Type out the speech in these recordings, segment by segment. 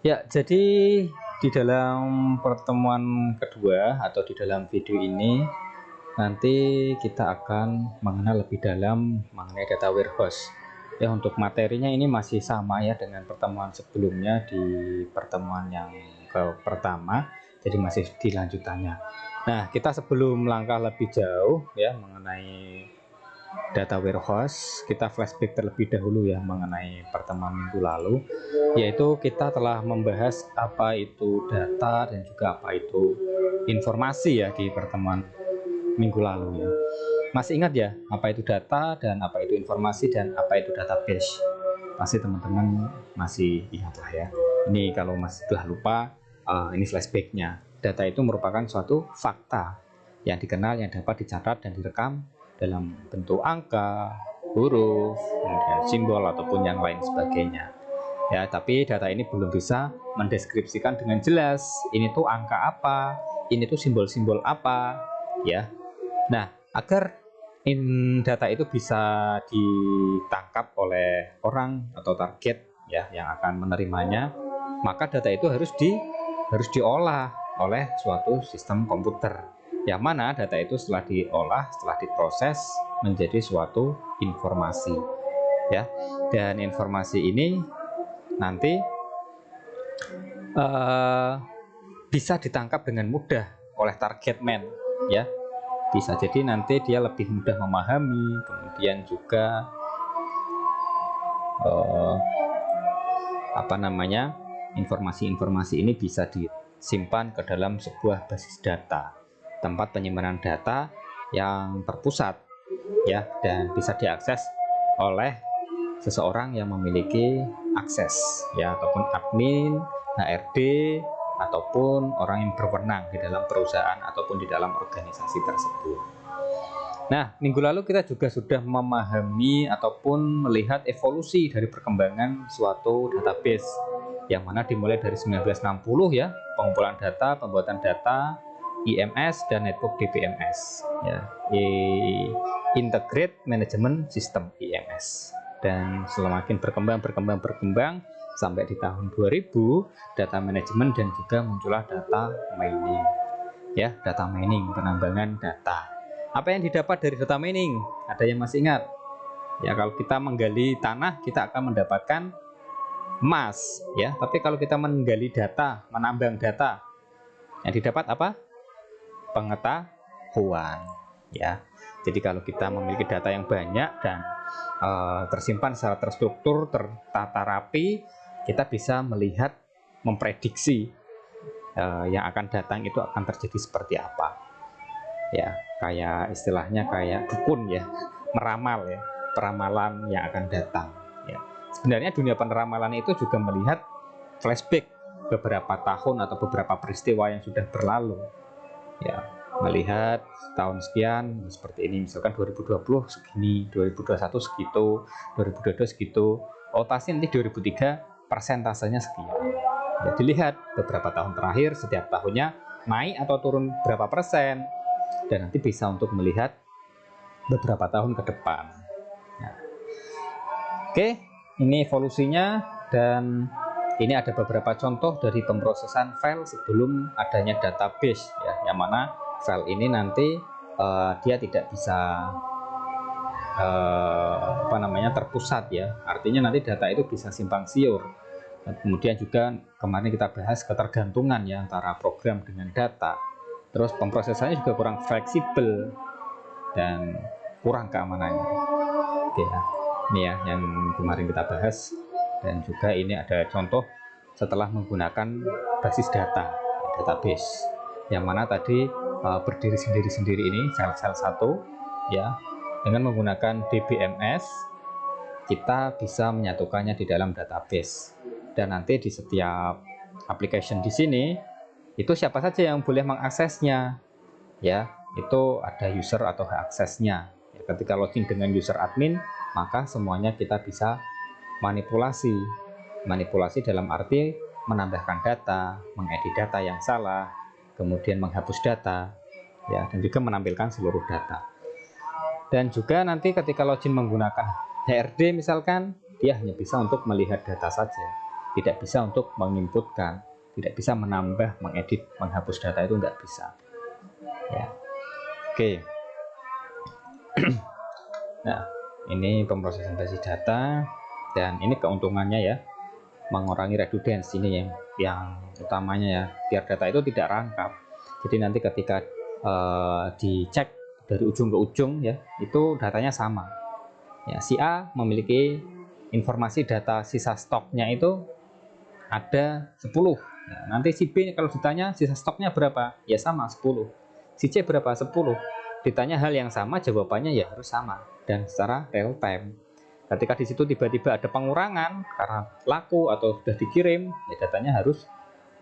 Ya, jadi di dalam pertemuan kedua atau di dalam video ini nanti kita akan mengenal lebih dalam mengenai data warehouse. Ya, untuk materinya ini masih sama ya dengan pertemuan sebelumnya di pertemuan yang pertama, jadi masih di lanjutannya. Nah, kita sebelum melangkah lebih jauh ya mengenai data warehouse, kita flashback terlebih dahulu ya mengenai pertemuan minggu lalu, yaitu kita telah membahas apa itu data dan juga apa itu informasi ya di pertemuan minggu lalu ya. Masih ingat ya apa itu data dan apa itu informasi dan apa itu database? Pasti teman-teman masih ingat lah ya. Ini kalau masih sudah lupa, ini flashbacknya. Data itu merupakan suatu fakta yang dikenal, yang dapat dicatat dan direkam dalam bentuk angka, huruf, kemudian simbol ataupun yang lain sebagainya. Ya, tapi data ini belum bisa mendeskripsikan dengan jelas ini tuh angka apa, ini tuh simbol-simbol apa, ya. Nah, agar data itu bisa ditangkap oleh orang atau target ya yang akan menerimanya, maka data itu harus diolah oleh suatu sistem komputer. Yang mana data itu setelah diolah, setelah diproses menjadi suatu informasi ya. Dan informasi ini nanti bisa ditangkap dengan mudah oleh target man ya. Bisa jadi nanti dia lebih mudah memahami, kemudian juga informasi-informasi ini bisa disimpan ke dalam sebuah basis data, tempat penyimpanan data yang terpusat ya, dan bisa diakses oleh seseorang yang memiliki akses ya, ataupun admin, HRD, ataupun orang yang berwenang di dalam perusahaan ataupun di dalam organisasi tersebut. Nah, minggu lalu kita juga sudah memahami ataupun melihat evolusi dari perkembangan suatu database, yang mana dimulai dari 1960 ya, pengumpulan data, pembuatan data, IMS dan network DBMS ya, Integrate Management System IMS. Dan semakin berkembang sampai di tahun 2000 data manajemen dan juga muncullah data mining ya, data mining, penambangan data. Apa yang didapat dari data mining? Ada yang masih ingat? Ya, kalau kita menggali tanah kita akan mendapatkan emas ya, tapi kalau kita menggali data, menambang data, yang didapat apa? Pengetahuan ya. Jadi kalau kita memiliki data yang banyak dan tersimpan secara terstruktur, tertata rapi, kita bisa melihat, memprediksi yang akan datang itu akan terjadi seperti apa ya, kayak istilahnya kayak dukun ya, meramal ya, peramalan yang akan datang ya. Sebenarnya dunia penramalan itu juga melihat flashback beberapa tahun atau beberapa peristiwa yang sudah berlalu ya, melihat tahun sekian seperti ini, misalkan 2020 segini, 2021 segitu, 2022 segitu, oh pasti nanti 2003 persentasenya sekian ya. Dilihat beberapa tahun terakhir, setiap tahunnya naik atau turun berapa persen, dan nanti bisa untuk melihat beberapa tahun ke depan nah. Oke, ini evolusinya, dan ini ada beberapa contoh dari pemrosesan file sebelum adanya database ya, yang mana file ini nanti dia tidak bisa terpusat ya, artinya nanti data itu bisa simpang siur. Dan kemudian juga kemarin kita bahas ketergantungan ya antara program dengan data. Terus pemrosesannya juga kurang fleksibel dan kurang keamanannya. Oke ya, ini ya yang kemarin kita bahas. Dan juga ini ada contoh setelah menggunakan basis data, database, yang mana tadi berdiri sendiri-sendiri ini sel-sel satu ya. Dengan menggunakan DBMS kita bisa menyatukannya di dalam database, dan nanti di setiap application di sini itu siapa saja yang boleh mengaksesnya ya, itu ada user atau hak aksesnya ya. Ketika login dengan user admin, maka semuanya kita bisa manipulasi dalam arti menambahkan data, mengedit data yang salah, kemudian menghapus data ya, dan juga menampilkan seluruh data. Dan juga nanti ketika login menggunakan HRD misalkan, dia hanya bisa untuk melihat data saja, tidak bisa untuk menginputkan, tidak bisa menambah, mengedit, menghapus data, itu nggak bisa ya. Oke. Nah, ini pemrosesan basis data, dan ini keuntungannya ya, mengurangi redundansi ini yang utamanya ya, biar data itu tidak rangkap. Jadi nanti ketika dicek dari ujung ke ujung ya, itu datanya sama ya. Si A memiliki informasi data sisa stoknya itu ada 10 ya, nanti si B kalau ditanya sisa stoknya berapa ya sama 10, si C berapa 10, ditanya hal yang sama jawabannya ya harus sama dan secara real time. Ketika di situ tiba-tiba ada pengurangan karena laku atau sudah dikirim, ya datanya harus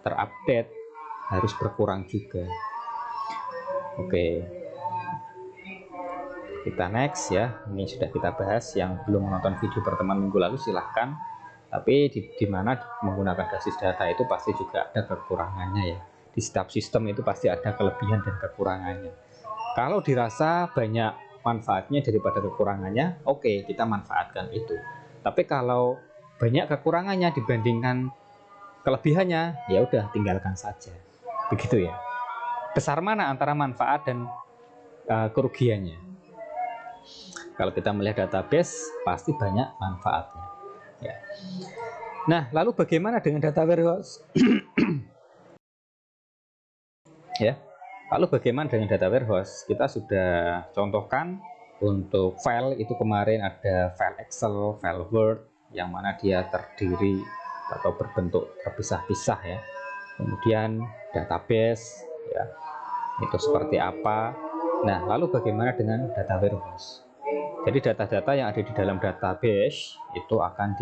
terupdate, harus berkurang juga. Oke, kita next ya. Ini sudah kita bahas. Yang belum menonton video pertemuan minggu lalu silahkan. Tapi di mana menggunakan basis data itu pasti juga ada kekurangannya ya. Di setiap sistem itu pasti ada kelebihan dan kekurangannya. Kalau dirasa banyak manfaatnya daripada kekurangannya, oke, kita manfaatkan itu. Tapi kalau banyak kekurangannya dibandingkan kelebihannya, ya udah tinggalkan saja. Begitu ya. Besar mana antara manfaat dan kerugiannya? Kalau kita melihat database pasti banyak manfaatnya ya. Nah, lalu bagaimana dengan data warehouse? Ya, lalu bagaimana dengan data warehouse? Kita sudah contohkan untuk file itu kemarin ada file Excel, file Word, yang mana dia terdiri atau berbentuk terpisah-pisah ya. Kemudian database ya, itu seperti apa. Nah, lalu bagaimana dengan data warehouse? Jadi data-data yang ada di dalam database itu akan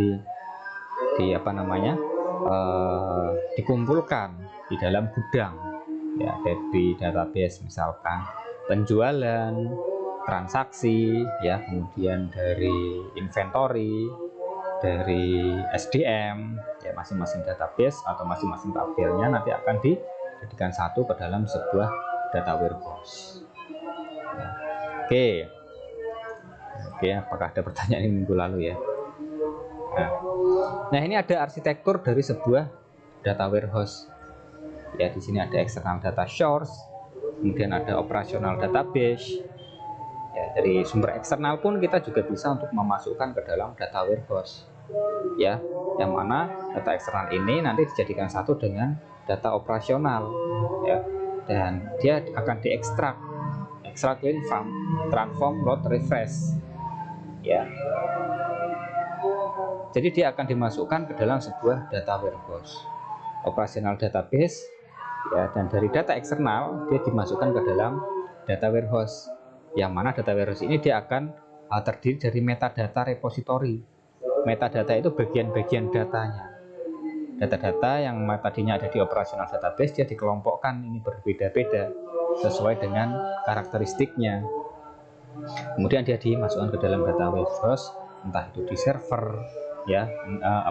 dikumpulkan di dalam gudang ya, dari database misalkan penjualan, transaksi ya, kemudian dari inventory, dari SDM ya, masing-masing database atau masing-masing tabelnya nanti akan dijadikan satu ke dalam sebuah data warehouse ya. Oke, apakah ada pertanyaan ini minggu lalu ya? Nah, ini ada arsitektur dari sebuah data warehouse ya. Di sini ada external data source, kemudian ada operational database ya. Dari sumber eksternal pun kita juga bisa untuk memasukkan ke dalam data warehouse ya, yang mana data eksternal ini nanti dijadikan satu dengan data operasional ya, dan dia akan diekstrak, clean, transform, load, refresh ya. Jadi dia akan dimasukkan ke dalam sebuah data warehouse, operational database ya, dan dari data eksternal dia dimasukkan ke dalam data warehouse, yang mana data warehouse ini dia akan terdiri dari metadata repository. Metadata itu bagian-bagian datanya. Data-data yang tadinya ada di operational database dia dikelompokkan ini berbeda-beda sesuai dengan karakteristiknya. Kemudian dia dimasukkan ke dalam data warehouse, entah itu di server ya,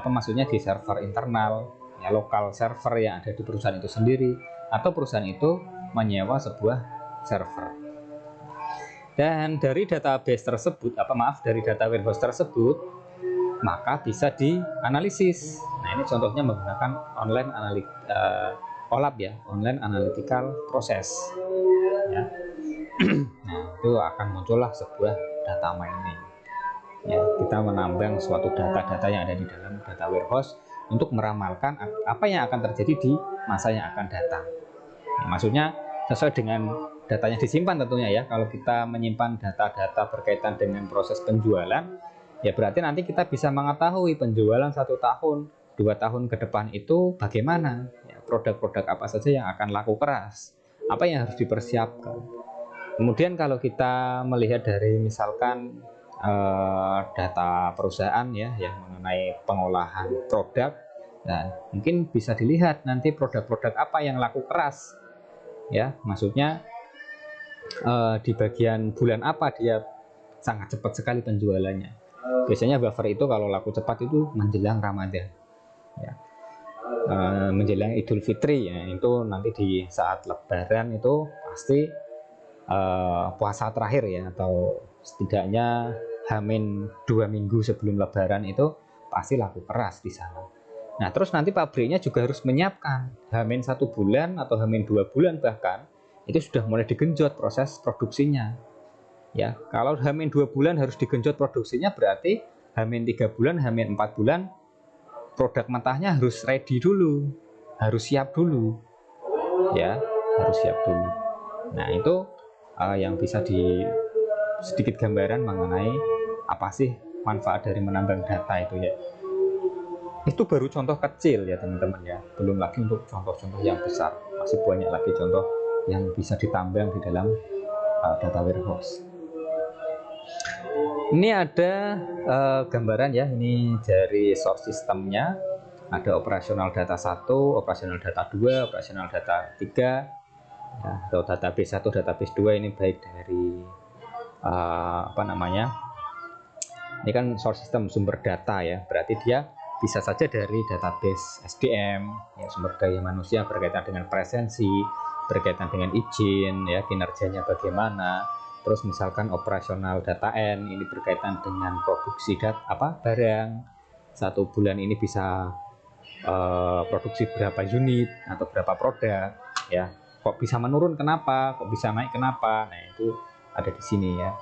maksudnya di server internal ya, lokal server yang ada di perusahaan itu sendiri, atau perusahaan itu menyewa sebuah server. Dan dari database tersebut, dari data warehouse tersebut, maka bisa dianalisis. Nah, ini contohnya menggunakan OLAP ya, online analytical process ya. Nah, itu akan muncullah sebuah data mining ya, kita menambang suatu data-data yang ada di dalam data warehouse untuk meramalkan apa yang akan terjadi di masa yang akan datang ya, maksudnya sesuai dengan datanya disimpan tentunya ya. Kalau kita menyimpan data-data berkaitan dengan proses penjualan ya, berarti nanti kita bisa mengetahui penjualan 1 tahun, 2 tahun ke depan itu bagaimana ya, produk-produk apa saja yang akan laku keras, apa yang harus dipersiapkan. Kemudian kalau kita melihat dari misalkan data perusahaan ya, yang mengenai pengolahan produk, dan mungkin bisa dilihat nanti produk-produk apa yang laku keras ya, maksudnya di bagian bulan apa dia sangat cepat sekali penjualannya. Biasanya buffer itu kalau laku cepat itu menjelang Ramadan ya, menjelang Idul Fitri ya, itu nanti di saat Lebaran itu pasti puasa terakhir ya, atau setidaknya H-2 minggu sebelum Lebaran itu pasti laku keras di sana. Nah, terus nanti pabriknya juga harus menyiapkan H-1 bulan atau H-2 bulan bahkan itu sudah mulai digenjot proses produksinya. Ya, kalau H-2 bulan harus digenjot produksinya berarti H-3 bulan, H-4 bulan produk mentahnya harus ready dulu, harus siap dulu. Ya, harus siap dulu. Nah, itu yang bisa di sedikit gambaran mengenai apa sih manfaat dari menambang data itu ya. Itu baru contoh kecil ya teman-teman ya, belum lagi untuk contoh-contoh yang besar, masih banyak lagi contoh yang bisa ditambang di dalam data warehouse. Ini ada gambaran ya, ini dari source sistemnya, ada operasional data 1, operasional data 2, operasional data 3 ya, atau database 1, database 2 ini baik dari apa namanya, ini kan source system sumber data ya, berarti dia bisa saja dari database SDM ya, sumber daya manusia berkaitan dengan presensi, berkaitan dengan izin ya, kinerjanya bagaimana. Terus misalkan operasional data N ini berkaitan dengan produksi barang, 1 bulan ini bisa produksi berapa unit atau berapa produk ya, kok bisa menurun kenapa, kok bisa naik kenapa. Nah, itu ada di sini ya.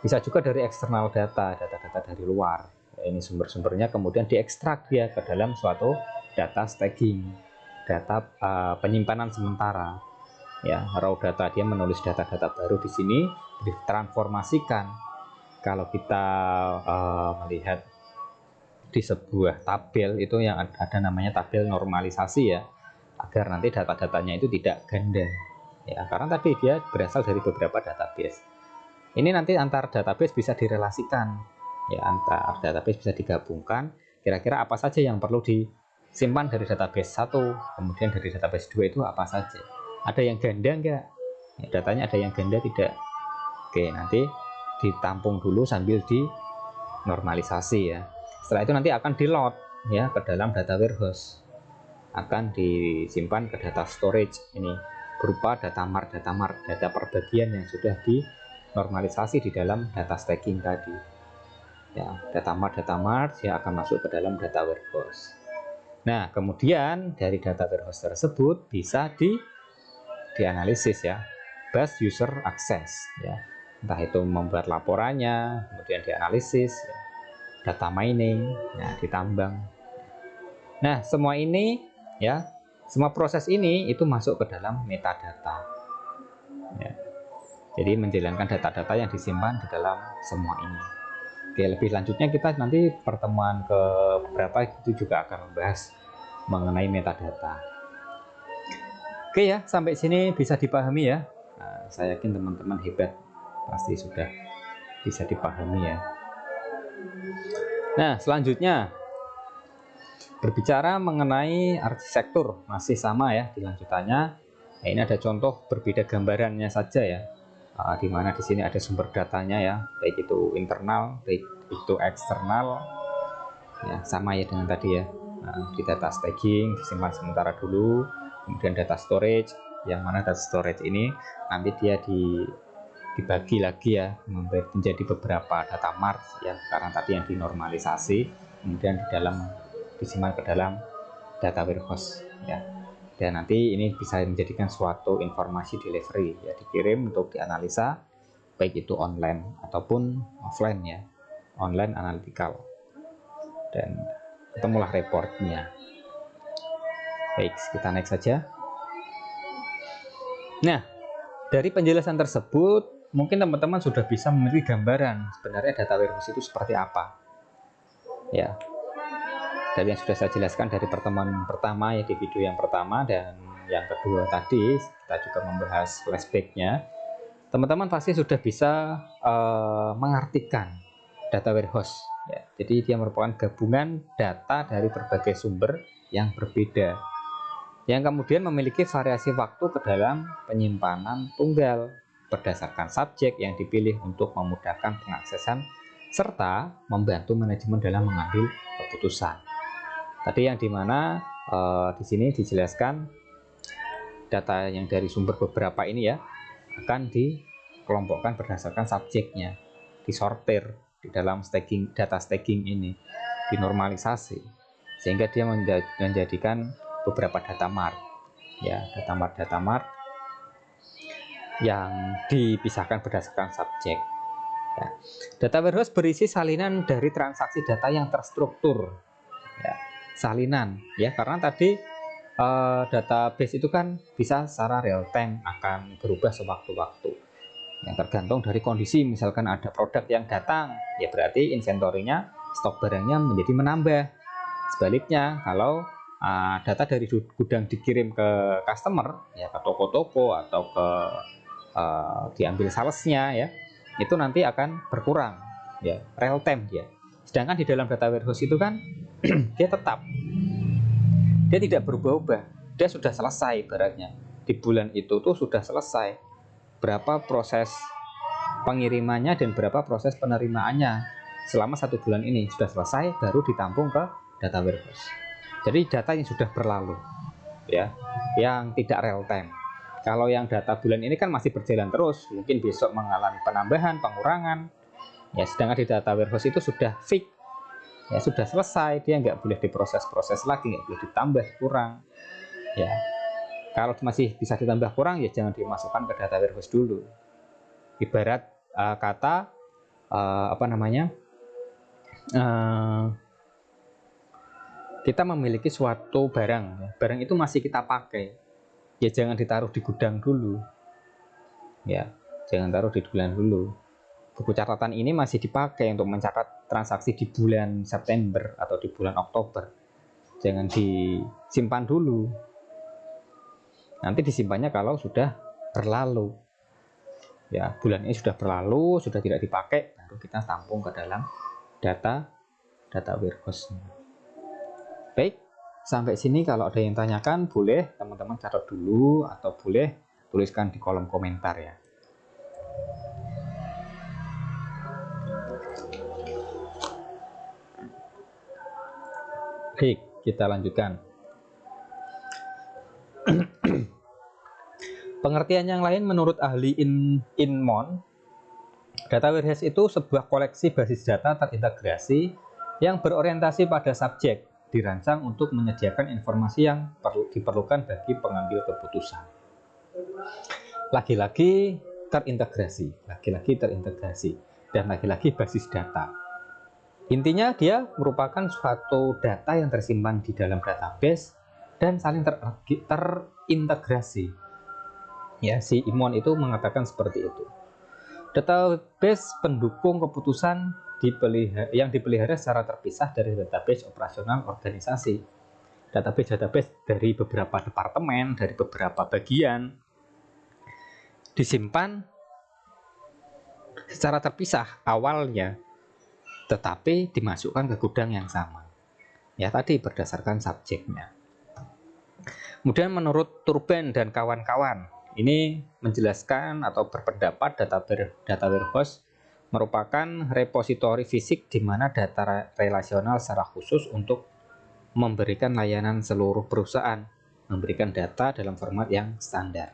Bisa juga dari eksternal data dari luar ya, ini sumber-sumbernya kemudian diekstrak dia ke dalam suatu data staging, data penyimpanan sementara ya, raw data. Dia menulis data-data baru di sini ditransformasikan. Kalau kita melihat di sebuah tabel itu yang ada namanya tabel normalisasi ya, agar nanti data-datanya itu tidak ganda ya, karena tadi dia berasal dari beberapa database. Ini nanti antar database bisa direlasikan ya, antar database bisa digabungkan, kira-kira apa saja yang perlu disimpan dari database 1, kemudian dari database 2 itu apa saja, ada yang ganda enggak ya, datanya ada yang ganda tidak. Oke, nanti ditampung dulu sambil dinormalisasi ya. Setelah itu nanti akan di load ya ke dalam data warehouse, akan disimpan ke data storage ini berupa data mart, data perbagian yang sudah dinormalisasi di dalam data staging tadi ya. Data mart ya akan masuk ke dalam data warehouse. Nah, kemudian dari data warehouse tersebut bisa dianalisis ya, based user access ya, entah itu membuat laporannya, kemudian dianalisis ya, data mining, ya, ditambang. Nah, semua ini ya, semua proses ini itu masuk ke dalam metadata ya. Jadi menjalankan data-data yang disimpan di dalam semua ini. Oke, lebih lanjutnya kita nanti pertemuan ke berapa itu juga akan membahas mengenai metadata. Oke ya, sampai sini bisa dipahami ya. Nah, saya yakin teman-teman hebat, pasti sudah bisa dipahami ya. Nah, selanjutnya berbicara mengenai arsitektur, masih sama ya di lanjutannya. Nah, ini ada contoh berbeda gambarannya saja ya. Di mana di sini ada sumber datanya ya, baik itu internal, baik itu eksternal. Ya, sama ya dengan tadi ya. Di data staging disimpan sementara dulu, kemudian data storage, yang mana data storage ini nanti dia dibagi lagi ya menjadi beberapa data mart ya, karena tadi yang dinormalisasi kemudian disimpan ke dalam data warehouse ya, dan nanti ini bisa menjadikan suatu informasi delivery ya, dikirim untuk dianalisa baik itu online ataupun offline ya, online analytical, dan ketemulah reportnya. Baik, kita next saja. Nah, dari penjelasan tersebut mungkin teman-teman sudah bisa memiliki gambaran sebenarnya data warehouse itu seperti apa ya. Dari yang sudah saya jelaskan dari pertemuan pertama ya, di video yang pertama dan yang kedua tadi kita juga membahas flashbacknya, teman-teman pasti sudah bisa mengartikan data warehouse ya. Jadi dia merupakan gabungan data dari berbagai sumber yang berbeda, yang kemudian memiliki variasi waktu ke dalam penyimpanan tunggal berdasarkan subjek yang dipilih untuk memudahkan pengaksesan serta membantu manajemen dalam mengambil keputusan. Tadi yang dimana di sini dijelaskan data yang dari sumber beberapa ini ya akan dikelompokkan berdasarkan subjeknya, disortir di dalam data staging ini, dinormalisasi sehingga dia menjadikan beberapa data mart, ya, data mart yang dipisahkan berdasarkan subjek. Ya. Data warehouse berisi salinan dari transaksi data yang terstruktur, ya, salinan, ya, karena tadi database itu kan bisa secara real time akan berubah sewaktu-waktu, yang tergantung dari kondisi. Misalkan ada produk yang datang, ya berarti inventorinya, stok barangnya menjadi menambah. Sebaliknya, kalau data dari gudang dikirim ke customer, ya, ke toko-toko atau ke diambil salesnya, ya, itu nanti akan berkurang, ya, real time dia. Sedangkan di dalam data warehouse itu kan dia tetap, dia tidak berubah-ubah, dia sudah selesai barangnya di bulan itu tuh, sudah selesai berapa proses pengirimannya dan berapa proses penerimaannya selama 1 bulan ini sudah selesai, baru ditampung ke data warehouse. Jadi data yang sudah berlalu, ya, yang tidak real time. Kalau yang data bulan ini kan masih berjalan terus, mungkin besok mengalami penambahan, pengurangan, ya, sedangkan di data warehouse itu sudah fix, ya, sudah selesai, dia nggak boleh diproses-proses lagi, nggak boleh ditambah kurang, ya. Kalau masih bisa ditambah kurang, ya jangan dimasukkan ke data warehouse dulu. Ibarat kata apa namanya, kita memiliki suatu barang, ya, barang itu masih kita pakai, ya jangan ditaruh di gudang dulu, ya, jangan taruh di gudang dulu. Buku catatan ini masih dipakai untuk mencatat transaksi di bulan September atau di bulan Oktober, jangan disimpan dulu, nanti disimpannya kalau sudah berlalu, ya, bulan ini sudah berlalu, sudah tidak dipakai, baru kita tampung ke dalam data warehouse. Baik, sampai sini kalau ada yang tanyakan boleh teman-teman catat dulu atau boleh tuliskan di kolom komentar, ya. Baik, kita lanjutkan. Pengertian yang lain menurut ahli Inmon, data warehouse itu sebuah koleksi basis data terintegrasi yang berorientasi pada subjek, dirancang untuk menyediakan informasi yang diperlukan bagi pengambil keputusan. Lagi-lagi terintegrasi, dan lagi-lagi basis data. Intinya dia merupakan suatu data yang tersimpan di dalam database dan saling terintegrasi. Ya, si Imon itu mengatakan seperti itu. Database pendukung keputusan yang dipelihara secara terpisah dari database operasional organisasi. Database dari beberapa departemen, dari beberapa bagian, disimpan secara terpisah awalnya, tetapi dimasukkan ke gudang yang sama, ya, tadi berdasarkan subjeknya. Kemudian menurut Turban dan kawan-kawan, ini menjelaskan atau berpendapat data warehouse merupakan repositori fisik di mana data relasional secara khusus untuk memberikan layanan seluruh perusahaan, memberikan data dalam format yang standar.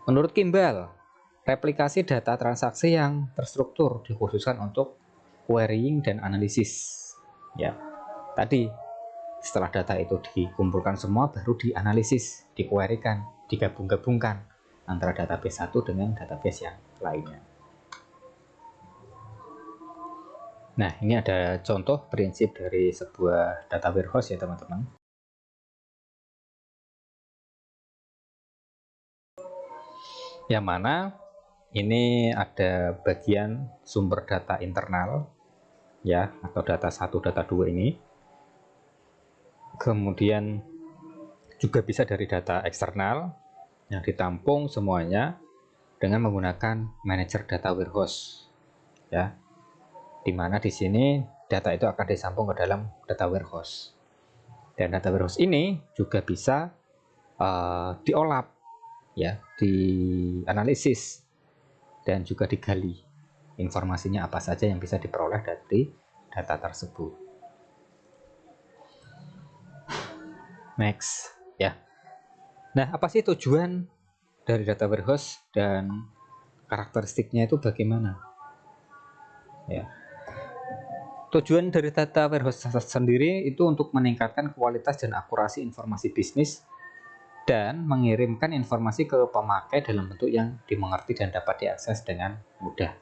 Menurut Kimball, replikasi data transaksi yang terstruktur dikhususkan untuk querying dan analisis, ya, tadi setelah data itu dikumpulkan semua baru dianalisis, dikuerikan, digabung-gabungkan antara database satu dengan database yang lainnya. Nah, ini ada contoh prinsip dari sebuah data warehouse, ya teman-teman. Yang mana ini ada bagian sumber data internal, ya, atau data 1, data 2 ini. Kemudian juga bisa dari data eksternal yang ditampung semuanya dengan menggunakan manajer data warehouse, ya, dimana di sini data itu akan disambung ke dalam data warehouse, dan data warehouse ini juga bisa diolap, ya, dianalisis dan juga digali informasinya apa saja yang bisa diperoleh dari data tersebut. Next, ya. Nah, apa sih tujuan dari data warehouse dan karakteristiknya itu bagaimana? Ya. Tujuan dari data warehouse sendiri itu untuk meningkatkan kualitas dan akurasi informasi bisnis dan mengirimkan informasi ke pemakai dalam bentuk yang dimengerti dan dapat diakses dengan mudah.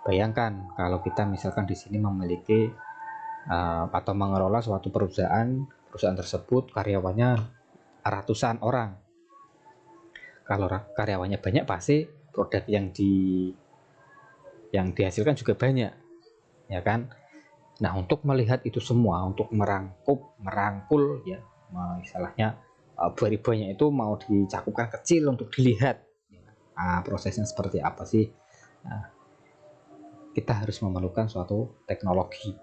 Bayangkan kalau kita misalkan di sini memiliki atau mengelola suatu perusahaan tersebut karyawannya ratusan orang. Kalau karyawannya banyak, pasti produk yang dihasilkan juga banyak, ya kan? Nah, untuk melihat itu semua, untuk merangkul ya, istilahnya banyak itu mau dicakupkan kecil untuk dilihat prosesnya seperti apa sih. Nah, kita harus memerlukan suatu teknologi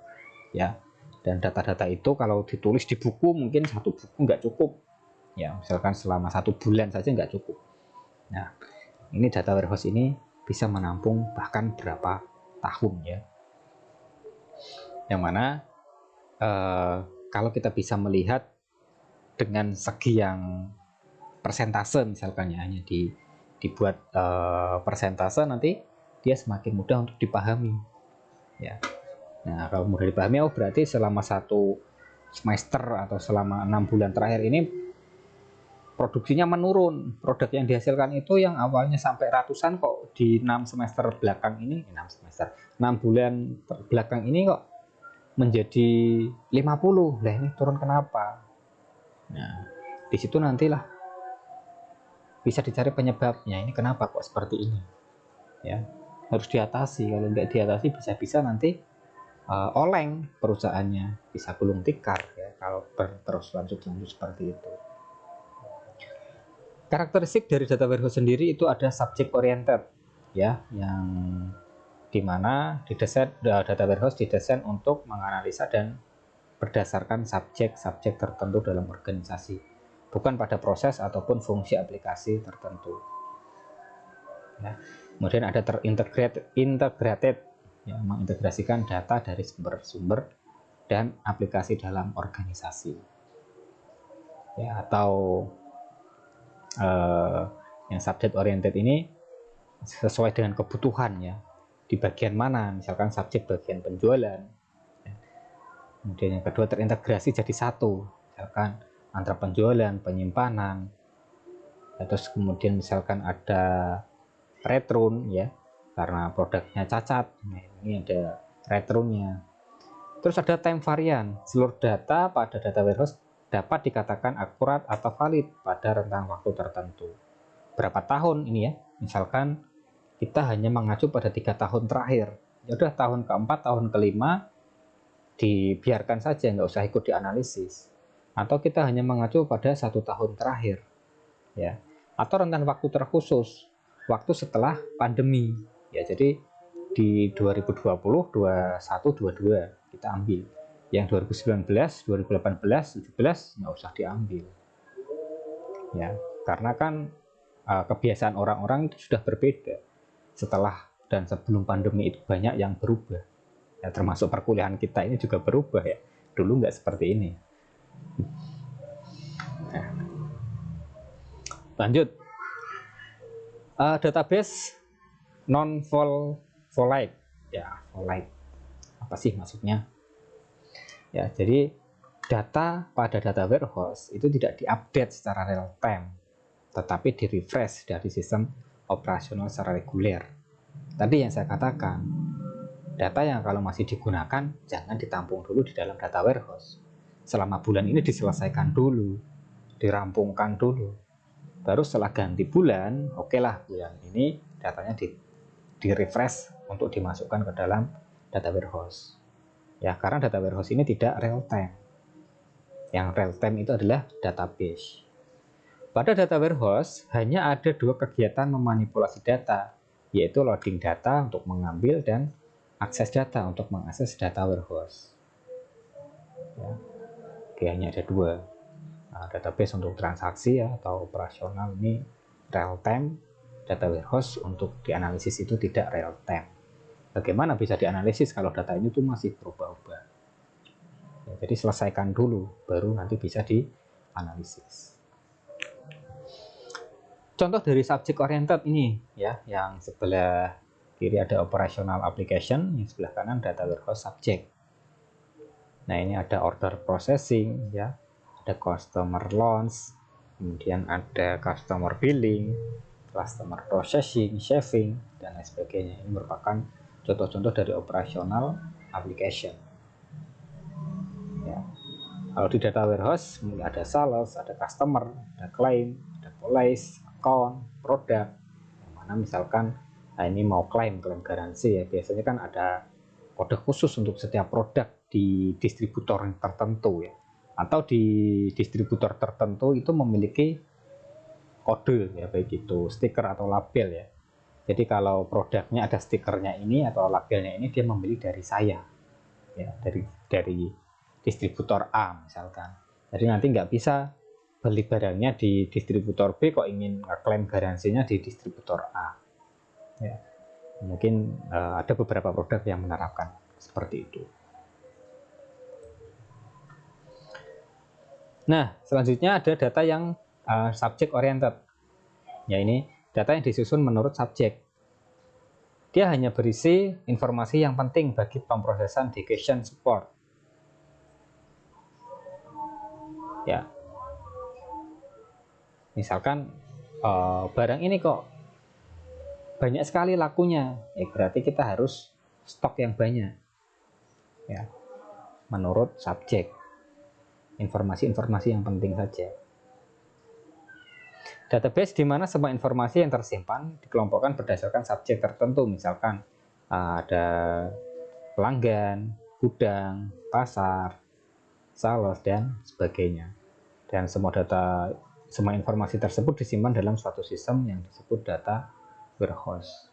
ya, dan data-data itu kalau ditulis di buku mungkin satu buku nggak cukup ya, misalkan selama 1 bulan saja nggak cukup. Nah, ini data warehouse ini bisa menampung bahkan berapa tahun ya, yang mana kalau kita bisa melihat dengan segi yang persentase, misalkan ya, hanya dibuat persentase, nanti dia semakin mudah untuk dipahami ya. Nah, kalau mudah dipahami, oh berarti selama 1 semester atau selama 6 bulan terakhir ini produksinya menurun. Produk yang dihasilkan itu yang awalnya sampai ratusan kok di 6 semester belakang ini, 6 bulan belakang ini kok menjadi 50. Lah, ini turun kenapa? Nah, di situ nantilah bisa dicari penyebabnya. Ini kenapa kok seperti ini? Ya, harus diatasi. Kalau nggak diatasi, bisa-bisa nanti oleng perusahaannya, bisa gulung tikar ya kalau terus lanjut seperti itu. Karakteristik dari data warehouse sendiri itu ada subject oriented ya, yang dimana data warehouse didesain untuk menganalisa dan berdasarkan subjek-subjek tertentu dalam organisasi, bukan pada proses ataupun fungsi aplikasi tertentu. Ya. Kemudian ada integrated ya, mengintegrasikan data dari sumber-sumber dan aplikasi dalam organisasi. Ya, atau yang subject oriented ini sesuai dengan kebutuhan ya. Di bagian mana? Misalkan subjek bagian penjualan. Ya. Kemudian yang kedua terintegrasi jadi satu, misalkan antara penjualan, penyimpanan. Ya, terus kemudian misalkan ada return ya, karena produknya cacat, nah, ini ada returnnya. Terus ada time variant, seluruh data pada data warehouse dapat dikatakan akurat atau valid pada rentang waktu tertentu. Berapa tahun ini ya, misalkan kita hanya mengacu pada 3 tahun terakhir, ya udah tahun keempat, tahun kelima dibiarkan saja, nggak usah ikut dianalisis. Atau kita hanya mengacu pada 1 tahun terakhir ya, atau rentan waktu terkhusus, waktu setelah pandemi ya. Jadi di 2020, 21, 22 kita ambil, yang 2019, 2018, 17 nggak usah diambil ya, karena kan kebiasaan orang-orang itu sudah berbeda. Setelah dan sebelum pandemi itu banyak yang berubah ya, termasuk perkuliahan kita ini juga berubah ya, dulu nggak seperti ini. Nah, lanjut, database non volatile ya. Volatile apa sih maksudnya ya? Jadi data pada data warehouse itu tidak diupdate secara real time, tetapi di refresh dari sistem operasional secara reguler. Tadi yang saya katakan, data yang kalau masih digunakan jangan ditampung dulu di dalam data warehouse. Selama bulan ini diselesaikan dulu, dirampungkan dulu, baru setelah ganti bulan, oke lah, bulan ini datanya di refresh untuk dimasukkan ke dalam data warehouse ya, karena data warehouse ini tidak real time. Yang real time itu adalah database. Pada data warehouse hanya ada 2 kegiatan memanipulasi data, yaitu loading data untuk mengambil dan akses data untuk mengakses data warehouse ya. Oke, hanya ada 2. Database untuk transaksi ya, atau operasional ini real time. Data warehouse untuk dianalisis itu tidak real time. Bagaimana bisa dianalisis kalau data ini tuh masih berubah-ubah ya, jadi selesaikan dulu baru nanti bisa dianalisis. Contoh dari subject oriented ini ya, yang sebelah kiri ada operational application, yang sebelah kanan data warehouse subject. Nah, ini ada order processing ya, ada customer launch, kemudian ada customer billing, customer processing, saving, dan lain sebagainya. Ini merupakan contoh-contoh dari operasional application. Ya. Kalau di data warehouse ada sales, ada customer, ada claim, ada policy, account, produk. Yang mana misalkan ini mau klaim garansi ya, biasanya kan ada kode khusus untuk setiap produk di distributor tertentu ya, atau di distributor tertentu itu memiliki kode ya, baik itu stiker atau label ya. Jadi kalau produknya ada stikernya ini atau labelnya ini, dia membeli dari saya ya, dari distributor A misalkan. Jadi nanti nggak bisa beli barangnya di distributor B kok ingin ngeklaim garansinya di distributor A ya. Mungkin ada beberapa produk yang menerapkan seperti itu. Nah, selanjutnya ada data yang subject oriented. Ya, ini data yang disusun menurut subjek. Dia hanya berisi informasi yang penting bagi pemrosesan decision support. Ya, misalkan barang ini kok banyak sekali lakunya, ya berarti kita harus stok yang banyak. Ya, menurut subjek, informasi-informasi yang penting saja. Database di mana semua informasi yang tersimpan dikelompokkan berdasarkan subjek tertentu, misalkan ada pelanggan, gudang, pasar, sales, dan sebagainya. Dan semua informasi tersebut disimpan dalam suatu sistem yang disebut data warehouse.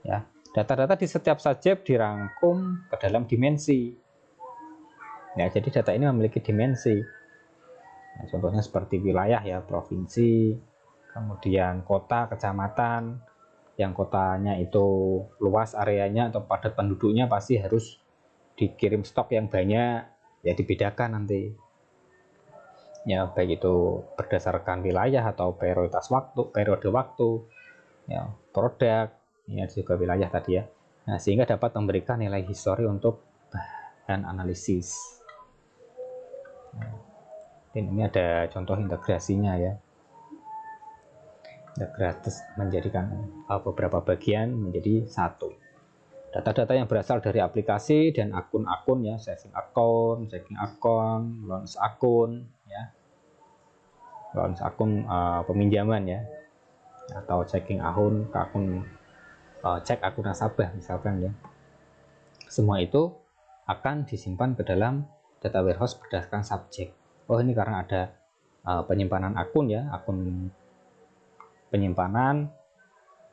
Ya, data-data di setiap subjek dirangkum ke dalam dimensi. Ya, jadi data ini memiliki dimensi. Nah, contohnya seperti wilayah ya, provinsi, kemudian kota, kecamatan. Yang kotanya itu luas areanya atau padat penduduknya, pasti harus dikirim stok yang banyak, ya dibedakan nanti. Ya, baik itu berdasarkan wilayah atau prioritas waktu, periode waktu, ya, produk, ya juga wilayah tadi ya. Nah, sehingga dapat memberikan nilai histori untuk bahan analisis. Nah, dan ini ada contoh integrasinya ya. Gratis menjadikan beberapa bagian menjadi satu. Data-data yang berasal dari aplikasi dan akun-akun ya, saving account, checking account, launch akun ya, launch akun peminjaman ya, atau checking akun ke akun cek akun nasabah misalkan ya. Semua itu akan disimpan ke dalam data warehouse berdasarkan subjek. Oh, ini karena ada penyimpanan akun ya, akun penyimpanan,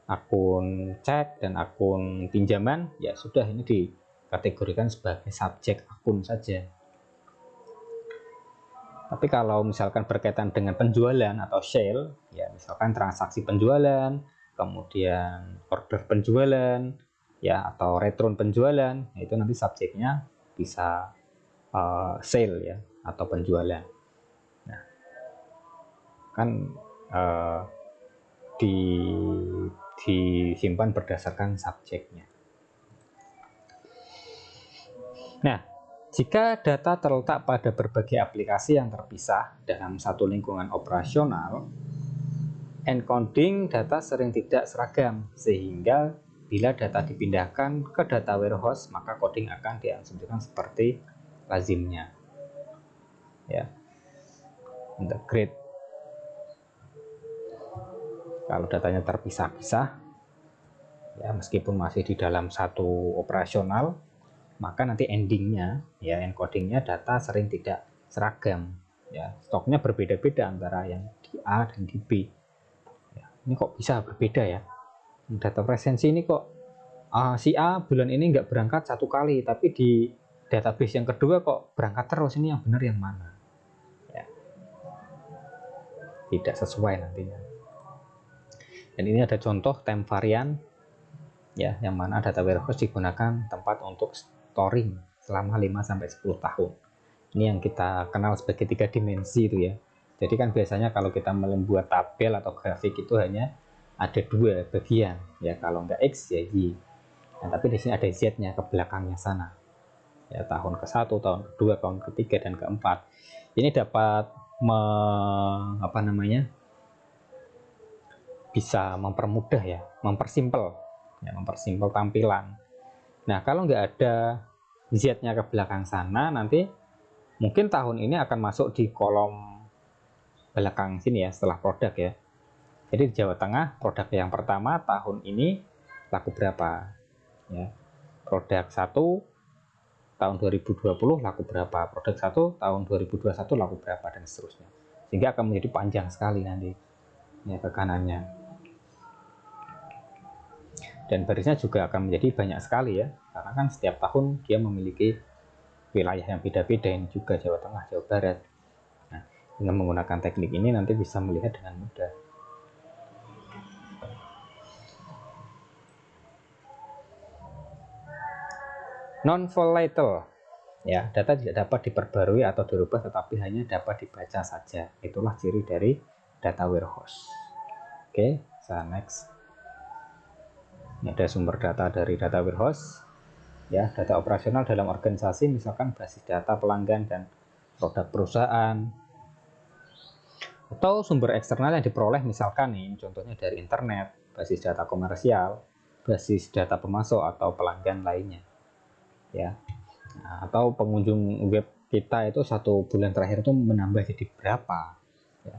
akun cek, dan akun pinjaman, ya sudah, ini dikategorikan sebagai subjek akun saja. Tapi kalau misalkan berkaitan dengan penjualan atau sale, ya misalkan transaksi penjualan, kemudian order penjualan, ya atau return penjualan, itu nanti subjeknya bisa sale ya atau penjualan. Nah, kan disimpan berdasarkan subjeknya. Nah, jika data terletak pada berbagai aplikasi yang terpisah dalam satu lingkungan operasional, encoding data sering tidak seragam, sehingga bila data dipindahkan ke data warehouse, maka coding akan diasumsikan seperti lazimnya. Ya, integrate. Kalau datanya terpisah-pisah, ya meskipun masih di dalam satu operasional, maka nanti endingnya ya, encodingnya data sering tidak seragam ya, stoknya berbeda-beda antara yang di A dan di B ya. Ini kok bisa berbeda ya, data presensi ini kok si A bulan ini nggak berangkat satu kali, tapi di database yang kedua kok berangkat terus, ini yang benar yang mana ya, tidak sesuai nantinya. Dan ini ada contoh time variant ya, yang mana data warehouse digunakan tempat untuk storing selama 5-10 tahun. Ini yang kita kenal sebagai 3 dimensi itu ya. Jadi kan biasanya kalau kita membuat tabel atau grafik itu hanya ada 2 bagian ya, kalau nggak X ya Y. Nah, tapi di sini ada Z-nya ke belakangnya sana ya, tahun ke-1, tahun ke-2, tahun ke-3 dan ke-4. Ini dapat bisa mempermudah ya, mempersimpel tampilan. Nah, kalau nggak ada Z-nya ke belakang sana, nanti mungkin tahun ini akan masuk di kolom belakang sini ya, setelah produk ya. Jadi di Jawa Tengah, produk yang pertama tahun ini laku berapa ya. Produk 1 tahun 2020 laku berapa, produk 1 tahun 2021 laku berapa, dan seterusnya. Sehingga akan menjadi panjang sekali nanti ya ke kanannya. Dan barisnya juga akan menjadi banyak sekali ya, karena kan setiap tahun dia memiliki wilayah yang beda-beda, ini juga Jawa Tengah, Jawa Barat. Nah, dengan menggunakan teknik ini nanti bisa melihat dengan mudah. Non-volatile ya, data tidak dapat diperbarui atau dirubah tetapi hanya dapat dibaca saja. Itulah ciri dari data warehouse. Oke, next. Ini ada sumber data dari data warehouse ya, data operasional dalam organisasi, misalkan basis data pelanggan dan produk perusahaan, atau sumber eksternal yang diperoleh, misalkan nih contohnya dari internet, basis data komersial, basis data pemasok atau pelanggan lainnya ya. Nah, atau pengunjung web kita itu 1 bulan terakhir itu menambah jadi berapa ya.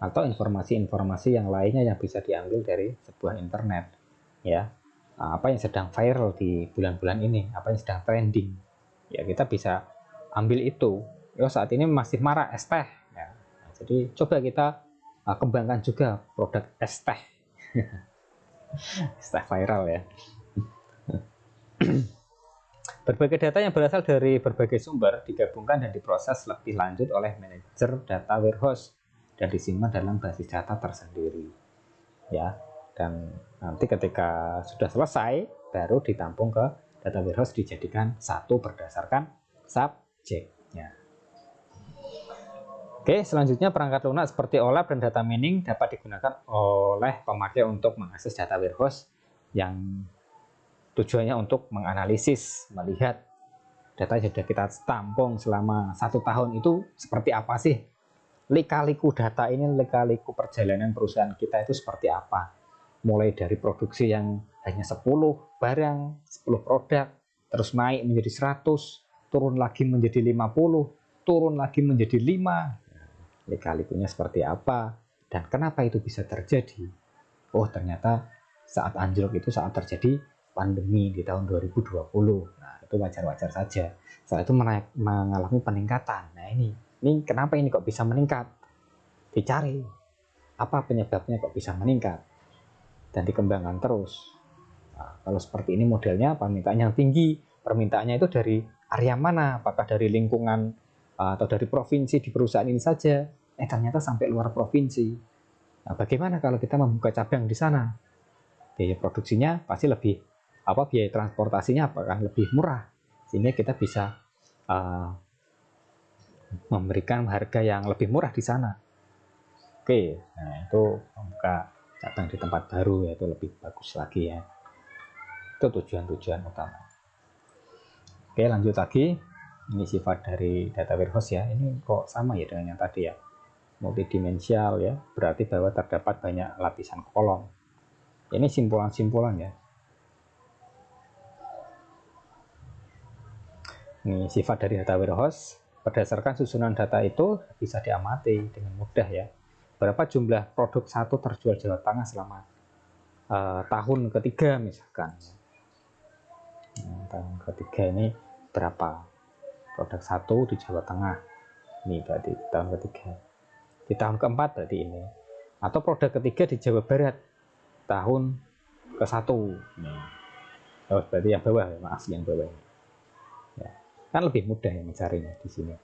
Atau informasi-informasi yang lainnya yang bisa diambil dari sebuah internet ya. Nah, apa yang sedang viral di bulan-bulan ini, apa yang sedang trending ya, kita bisa ambil itu. Ya, saat ini masih marak es teh ya. Nah, jadi coba kita kembangkan juga produk es teh. Es teh viral ya. Berbagai data yang berasal dari berbagai sumber digabungkan dan diproses lebih lanjut oleh manajer data warehouse dan disimpan dalam basis data tersendiri ya. Dan nanti ketika sudah selesai baru ditampung ke data warehouse, dijadikan satu berdasarkan subjeknya. Oke, selanjutnya perangkat lunak seperti OLAP dan data mining dapat digunakan oleh pemakai untuk mengakses data warehouse yang tujuannya untuk menganalisis, melihat data yang sudah kita tampung selama 1 tahun itu seperti apa sih, lika-liku data ini, lika-liku perjalanan perusahaan kita itu seperti apa, mulai dari produksi yang hanya 10 barang, 10 produk, terus naik menjadi 100, turun lagi menjadi 50, turun lagi menjadi 5, lika-likunya seperti apa, dan kenapa itu bisa terjadi. Oh, ternyata saat anjlok itu saat terjadi pandemi di tahun 2020. Nah, itu wajar-wajar saja. Saat itu mengalami peningkatan. Nah, ini kenapa ini kok bisa meningkat? Dicari apa penyebabnya kok bisa meningkat dan dikembangkan terus. Nah, kalau seperti ini modelnya, permintaan yang tinggi, permintaannya itu dari area mana? Apakah dari lingkungan atau dari provinsi di perusahaan ini saja? Ternyata sampai luar provinsi. Nah, bagaimana kalau kita membuka cabang di sana? Biaya produksinya pasti lebih, biaya transportasinya akan lebih murah, sehingga kita bisa memberikan harga yang lebih murah di sana. Oke, nah itu membuka cabang di tempat baru, yaitu lebih bagus lagi ya. Itu tujuan-tujuan utama. Oke, lanjut lagi. Ini sifat dari data warehouse ya. Ini kok sama ya dengan yang tadi ya, multidimensial ya, berarti bahwa terdapat banyak lapisan kolom. Ini simpulan-simpulan ya. Ini sifat dari data warehouse. Berdasarkan susunan data itu bisa diamati dengan mudah ya. Berapa jumlah produk satu terjual Jawa Tengah selama tahun ketiga misalkan. Tahun ketiga ini berapa produk satu di Jawa Tengah. Ini berarti tahun ketiga. Di tahun keempat berarti ini. Atau produk ketiga di Jawa Barat tahun ke-1. Oh, berarti yang bawah ya, maaf yang bawah. Ya, kan lebih mudah ya mencarinya di sini.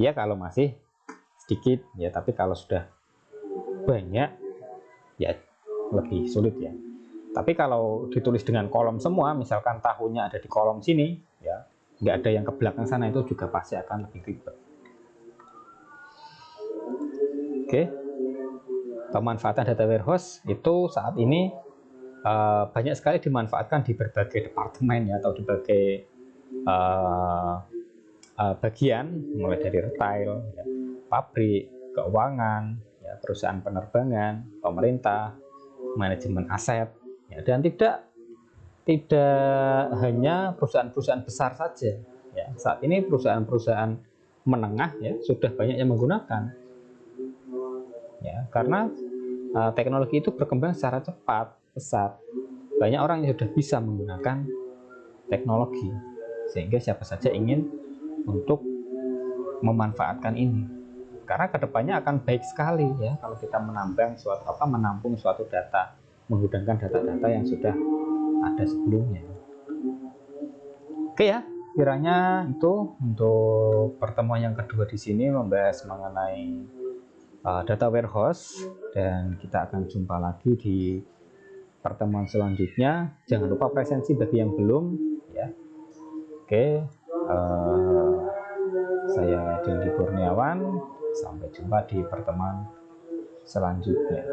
Ya kalau masih sedikit ya, tapi kalau sudah banyak ya lebih sulit ya. Tapi kalau ditulis dengan kolom semua, misalkan tahunnya ada di kolom sini ya, nggak ada yang ke belakang sana, itu juga pasti akan lebih ribet. Oke, pemanfaatan data warehouse itu saat ini banyak sekali dimanfaatkan di berbagai departemen ya, atau di berbagai bagian, mulai dari retail, ya, pabrik, keuangan, ya, perusahaan penerbangan, pemerintah, manajemen aset, ya, dan tidak hanya perusahaan-perusahaan besar saja. Ya, saat ini perusahaan-perusahaan menengah ya sudah banyak yang menggunakan. Ya, karena teknologi itu berkembang secara cepat, pesat. Banyak orang yang sudah bisa menggunakan teknologi, sehingga siapa saja ingin untuk memanfaatkan ini. Karena kedepannya akan baik sekali ya kalau kita menampung suatu data menggunakan data-data yang sudah ada sebelumnya. Oke ya, kiranya itu untuk pertemuan yang kedua di sini membahas mengenai data warehouse, dan kita akan jumpa lagi di pertemuan selanjutnya. Jangan lupa presensi bagi yang belum ya. Oke, saya Dendi Kurniawan, sampai jumpa di pertemuan selanjutnya.